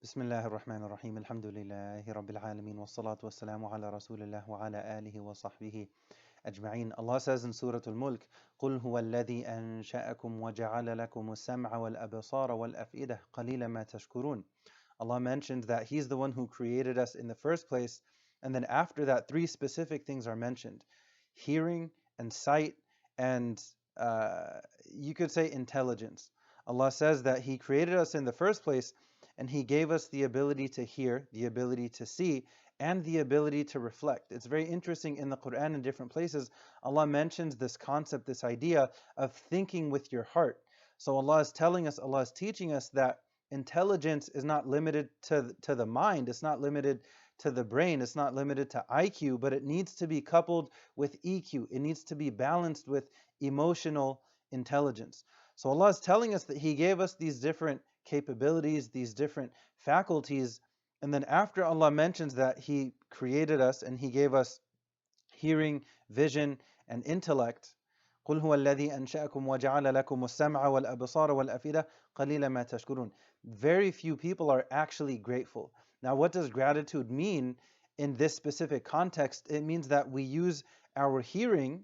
بسم الله الرحمن الرحيم الحمد لله رب العالمين والصلاة والسلام على رسول الله وعلى آله وصحبه أجمعين. Allah says in Surah Al-Mulk, قُلْ هُوَ الَّذِي أَنشَأَكُمْ وَجَعَلَ لَكُمُ السَّمْعَ وَالْأَبْصَارَ وَالْأَفْئِدَةَ قَلِيلًا مَا تَشْكُرُونَ. Allah mentions that He's the one who created us in the first place, and then after that, three specific things are mentioned: hearing and sight, and you could say intelligence. Allah says that He created us in the first place, and He gave us the ability to hear, the ability to see, and the ability to reflect. It's very interesting in the Quran in different places. Allah mentions this concept, this idea of thinking with your heart. So Allah is telling us, Allah is teaching us that intelligence is not limited to the mind, it's not limited to the brain, it's not limited to IQ, but it needs to be coupled with EQ. It needs to be balanced with emotional intelligence. So Allah is telling us that He gave us these different capabilities, these different faculties, and then after Allah mentions that He created us and He gave us hearing, vision, and intellect, قُلْ هُوَ الَّذِي أَنشَأَكُمْ وَجَعَلَ لَكُمُ السَّمْعَ وَالْأَبْصَارَ وَالْأَفْئِدَةَ قَلِيلًا مَا تَشْكُرُونَ. Very few people are actually grateful. Now, what does gratitude mean in this specific context? It means that we use our hearing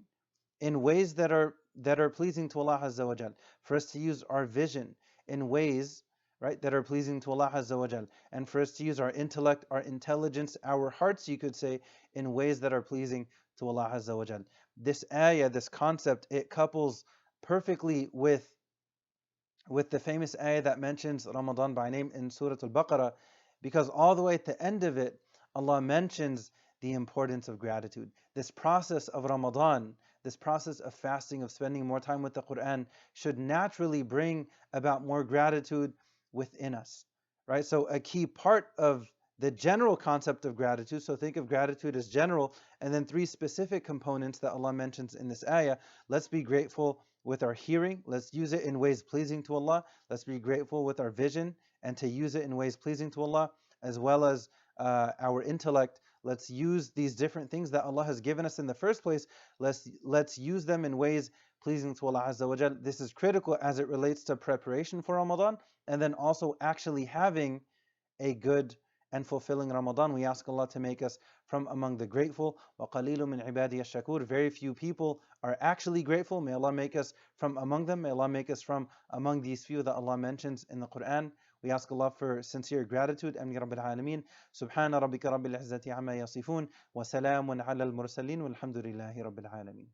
in ways that are pleasing to Allah Azza wa Jal. For us to use our vision in ways, right, that are pleasing to Allah Azza wa Jal. And for us to use our intellect, our intelligence, our hearts, you could say, in ways that are pleasing to Allah Azza wa Jal. This ayah, this concept, it couples perfectly with the famous ayah that mentions Ramadan by name in Surah Al-Baqarah, because all the way at the end of it, Allah mentions the importance of gratitude. This process of Ramadan, this process of fasting, of spending more time with the Quran, should naturally bring about more gratitude within us, right? So a key part of the general concept of gratitude, so think of gratitude as general, and then three specific components that Allah mentions in this ayah. Let's be grateful with our hearing. Let's use it in ways pleasing to Allah. Let's be grateful with our vision and to use it in ways pleasing to Allah, as well as our intellect. Let's use these different things that Allah has given us in the first place. Let's use them in ways pleasing to Allah Azza wa Jal. This is critical as it relates to preparation for Ramadan, and then also actually having a good and fulfilling Ramadan. We ask Allah to make us from among the grateful. وَقَلِيلٌ مِّنْ عِبَادِيَ الشَّكُورِ. Very few people are actually grateful. May Allah make us from among them. May Allah make us from among these few that Allah mentions in the Quran. We ask Allah for sincere gratitude. Amin ya Rabbil Alameen. Subhana rabbika rabbil izzati amma yasifun. Wa salamun ala al-mursalin. Walhamdulillahi Rabbil Alameen.